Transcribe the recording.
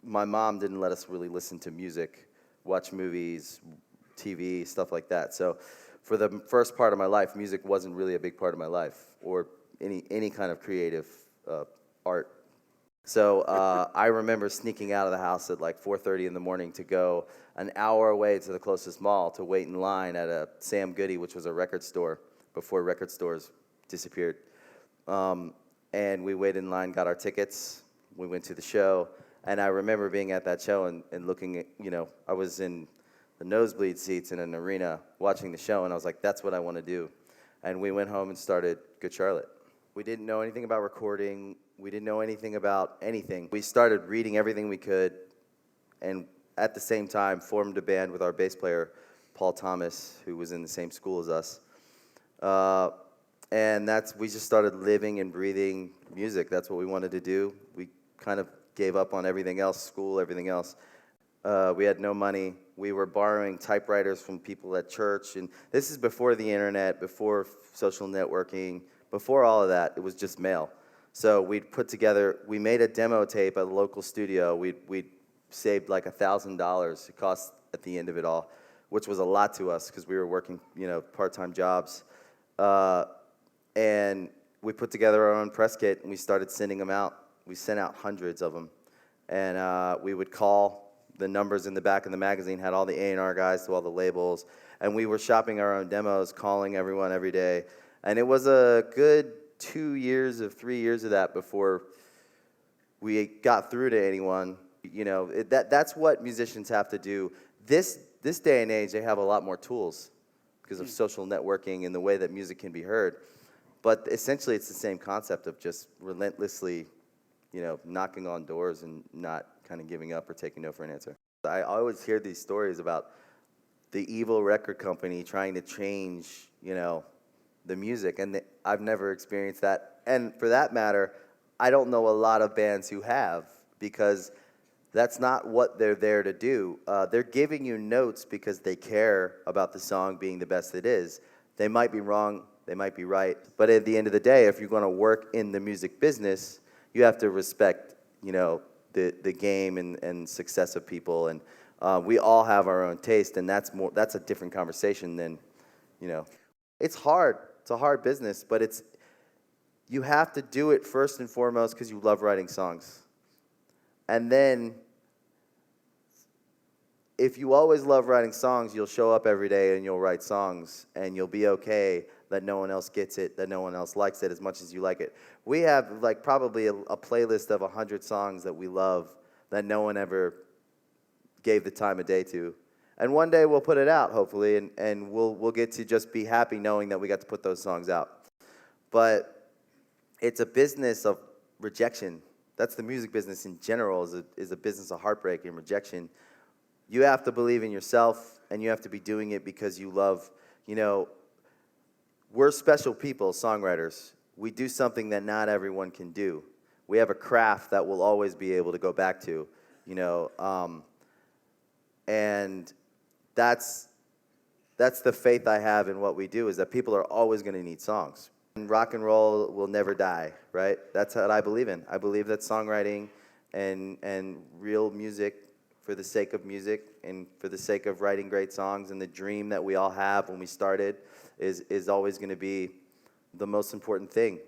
my mom didn't let us really listen to music, watch movies, TV, stuff like that. So for the first part of my life, music wasn't really a big part of my life, or any kind of creative art. So I remember sneaking out of the house at like 4:30 in the morning to go an hour away to the closest mall to wait in line at a Sam Goody, which was a record store before record stores disappeared. And we waited in line, got our tickets, we went to the show, and I remember being at that show and looking at, I was in the nosebleed seats in an arena watching the show, and I was like, that's what I want to do. And we went home and started Good Charlotte. We didn't know anything about recording. We didn't know anything about anything. We started reading everything we could, and at the same time formed a band with our bass player, Paul Thomas, who was in the same school as us. And we just started living and breathing music. That's what we wanted to do. We kind of gave up on everything else, school, everything else. We had no money. We were borrowing typewriters from people at church, and this is before the internet, before social networking, before all of that. It was just mail. So we made a demo tape at a local studio. We'd saved like $1,000 it cost at the end of it all, which was a lot to us because we were working, part-time jobs. And we put together our own press kit and we started sending them out. We sent out hundreds of them. And we would call. The numbers in the back of the magazine had all the A&R guys to all the labels. And we were shopping our own demos, calling everyone every day. And it was a good 3 years of that before we got through to anyone. That's what musicians have to do. This day and age, they have a lot more tools because of social networking and the way that music can be heard. But essentially, it's the same concept of just relentlessly, knocking on doors and not kind of giving up or taking no for an answer. I always hear these stories about the evil record company trying to change, the music, and I've never experienced that. And for that matter, I don't know a lot of bands who have, because that's not what they're there to do. They're giving you notes because they care about the song being the best it is. They might be wrong, they might be right, but at the end of the day, if you're going to work in the music business, you have to respect, the game and success of people, and we all have our own taste, and that's a different conversation than, it's hard. It's a hard business, but you have to do it first and foremost because you love writing songs. And then, if you always love writing songs, you'll show up every day and you'll write songs, and you'll be okay that no one else gets it, that no one else likes it as much as you like it. We have probably a playlist of 100 songs that we love that no one ever gave the time of day to. And one day we'll put it out, hopefully, and we'll get to just be happy knowing that we got to put those songs out. But it's a business of rejection. That's the music business in general, is a business of heartbreak and rejection. You have to believe in yourself, and you have to be doing it because you love, we're special people, songwriters. We do something that not everyone can do. We have a craft that we'll always be able to go back to, and that's the faith I have in what we do, is that people are always going to need songs. And rock and roll will never die, right? That's what I believe in. I believe that songwriting and real music for the sake of music and for the sake of writing great songs and the dream that we all have when we started is always going to be the most important thing.